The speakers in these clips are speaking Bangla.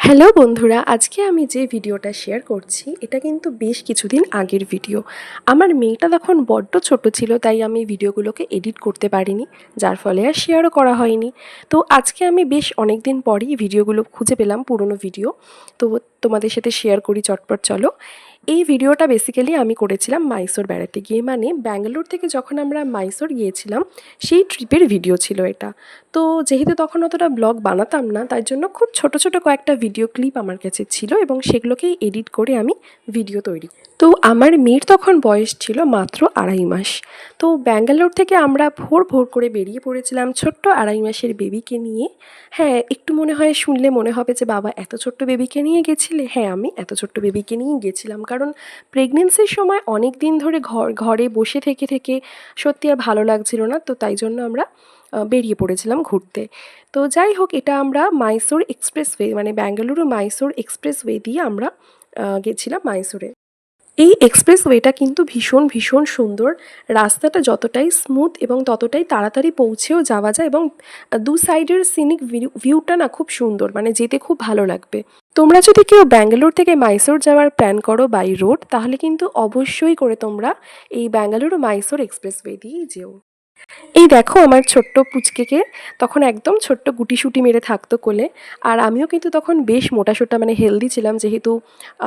হ্যালো বন্ধুরা, আজকে আমি যে ভিডিওটা শেয়ার করছি এটা কিন্তু বেশ কিছুদিন আগের ভিডিও। আমার মেয়েটা তখন বড্ড ছোট ছিল, তাই আমি ভিডিওগুলোকে এডিট করতে পারিনি, যার ফলে আর শেয়ারও করা হয়নি। তো আজকে আমি বেশ অনেক দিন পরেই ভিডিওগুলো খুঁজে পেলাম, পুরনো ভিডিও। তো তোমাদের সাথে শেয়ার করি, চটপট চলো। এই ভিডিওটা বেসিক্যালি আমি করেছিলাম মাইসোর বেড়াতে গিয়ে, মানে ব্যাঙ্গালোর থেকে যখন আমরা মাইসোর গিয়েছিলাম সেই ট্রিপের ভিডিও ছিল এটা। তো যেহেতু তখন অতটা ব্লগ বানাতাম না, তাই জন্য খুব ছোট ছোট কয়েকটা ভিডিও ক্লিপ আমার কাছে ছিল এবং সেগুলোকেই এডিট করে আমি ভিডিও তৈরি। তো আমার মেয়ের তখন বয়স ছিল মাত্র 2.5 মাস। তো ব্যাঙ্গালোর থেকে আমরা ভোর ভোর করে বেরিয়ে পড়েছিলাম ছোট্ট 2.5 মাসের বেবিকে নিয়ে। হ্যাঁ, একটু মনে হয় শুনলে মনে হবে যে বাবা এত ছোট্ট বেবিকে নিয়ে গেছিলে। হ্যাঁ, আমি এত ছোট্ট বেবিকে নিয়েই গেছিলাম, কারণ প্রেগনেন্সির সময় অনেক দিন ধরে ঘরে বসে থেকে থেকে সত্যি আর ভালো লাগছিল না। তো তাই জন্য আমরা বেরিয়ে পড়েছিলাম ঘুরতে। তো যাই হোক, এটা আমরা মাইসোর এক্সপ্রেসওয়ে, মানে বেঙ্গালুরু মাইসোর এক্সপ্রেসওয়ে দিয়ে আমরা গেছিলাম মাইসোরে। এই এক্সপ্রেসওয়েটা কিন্তু ভীষণ ভীষণ সুন্দর। রাস্তাটা যতটাই স্মুথ এবং ততটাই তাড়াতাড়ি পৌঁছেও যাওয়া যায়, এবং দু সাইডের সিনিক ভিউটা না খুব সুন্দর, মানে যেতে খুব ভালো লাগবে। তোমরা যদি কেউ ব্যাঙ্গালোর থেকে মাইসোর যাওয়ার প্ল্যান করো বাই রোড, তাহলে কিন্তু অবশ্যই করে তোমরা এই ব্যাঙ্গালুরু মাইসোর এক্সপ্রেসওয়ে দিয়েই যেও। এই দেখো আমার ছোট্ট পুচকেকে, তখন একদম ছোট্ট গুটিসুটি মেরে থাকতো কোলে। আর আমিও কিন্তু তখন বেশ মোটাসোটা, মানে হেলদি ছিলাম, যেহেতু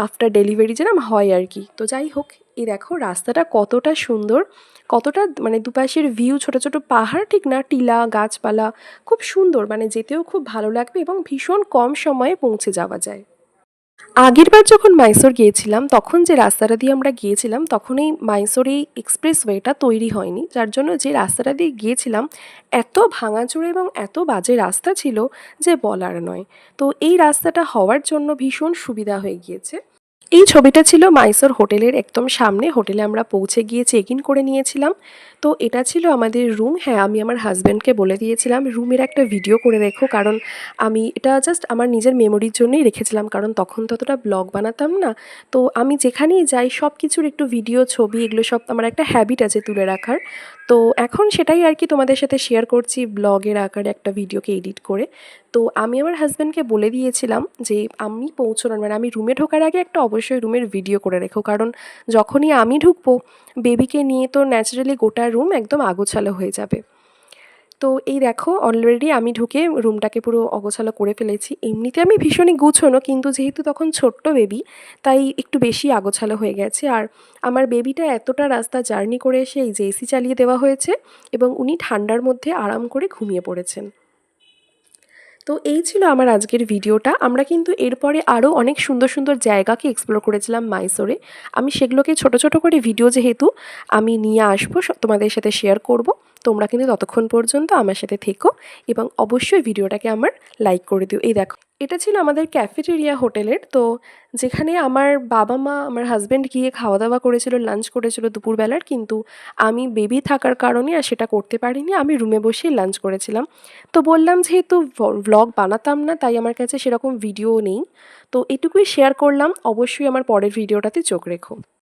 আফটার ডেলিভারি যেরকম হয় আর কি। তো যাই হোক, এই দেখো রাস্তাটা কতটা সুন্দর, কতটা মানে দুপাশের ভিউ, ছোট ছোট পাহাড় ঠিক না, টিলা গাছপালা, খুব সুন্দর, মানে যেতেও খুব ভালো লাগবে এবং ভীষণ কম সময়ে পৌঁছে যাওয়া যায়। আগেরবার যখন মাইসোর গিয়েছিলাম তখন যে রাস্তাটা দিয়ে আমরা গিয়েছিলাম, তখন এই মাইসোর এই এক্সপ্রেসওয়েটা তৈরি হয়নি, যার জন্য যে রাস্তাটা দিয়ে গিয়েছিলাম এত ভাঙাচোরা এবং এত বাজে রাস্তা ছিল যে বলার নয়। তো এই রাস্তাটা হওয়ার জন্য ভীষণ সুবিধা হয়ে গিয়েছে। এই ছবিটা ছিল মাইসোর হোটেলের একদম সামনে। হোটেলে আমরা পৌঁছে গিয়ে চেক ইন করে নিয়েছিলাম। তো এটা ছিল আমাদের রুম। হ্যাঁ, আমি আমার হাজব্যান্ডকে বলে দিয়েছিলাম রুমের একটা ভিডিও করে রেখো, কারণ আমি এটা জাস্ট আমার নিজের মেমোরির জন্যই রেখেছিলাম, কারণ তখন ততটা ব্লগ বানাতাম না। তো আমি যেখানেই যাই সব কিছুর একটু ভিডিও, ছবি, এগুলো সব আমার একটা হ্যাবিট আছে তুলে রাখার। তো এখন সেটাই আর কি তোমাদের সাথে শেয়ার করছি, ব্লগের আকারে একটা ভিডিওকে এডিট করে। তো আমি আমার হাজব্যান্ডকে বলে দিয়েছিলাম যে আমি পৌঁছানোর, মানে আমি রুমে ঢোকার আগে একটা অবশ্যই রুমের ভিডিও করে রেখো, কারণ যখনই আমি ঢুকবো বেবিকে নিয়ে তো ন্যাচারালি গোটা রুম একদম আগোছালো হয়ে যাবে। তো এই দেখো অলরেডি আমি ঢুকে রুমটাকে পুরো অগোছালো করে ফেলেছি। এমনিতে আমি ভীষণই গুছোনো, কিন্তু যেহেতু তখন ছোট্ট বেবি তাই একটু বেশি আগোছালো হয়ে গেছে। আর আমার বেবিটা এতটা রাস্তা জার্নি করে এসে এই যে এসি চালিয়ে দেওয়া হয়েছে এবং উনি ঠান্ডার মধ্যে আরাম করে ঘুমিয়ে পড়েছেন। তো এই ছিল আমার আজকের ভিডিওটা। আমরা কিন্তু এরপরে আরও অনেক সুন্দর সুন্দর জায়গাকে এক্সপ্লোর করেছিলাম মাইসোরে। আমি সেগুলোকে ছোট ছোট করে ভিডিও যেহেতু আমি নিয়ে আসবো তোমাদের সাথে শেয়ার করব। তোমরা কিন্তু ততক্ষণ পর্যন্ত আমার সাথে থেকো এবং অবশ্যই ভিডিওটাকে আমার লাইক করে দিও। এই দেখো, এটা ছিল আমাদের ক্যাফেটেরিয়া হোটেলের। তো যেখানে আমার বাবা মা, আমার হাজব্যান্ড গিয়ে খাওয়া দাওয়া করেছিল, লাঞ্চ করেছিল দুপুরবেলার, কিন্তু আমি বেবি থাকার কারণে আর সেটা করতে পারিনি। আমি রুমে বসেই লাঞ্চ করেছিলাম। তো বললাম যেহেতু ভ্লগ বানাতাম না, তাই আমার কাছে সেরকম ভিডিও নেই। তো এটুকুই শেয়ার করলাম। অবশ্যই আমার পরের ভিডিওটাতে চোখ রেখো।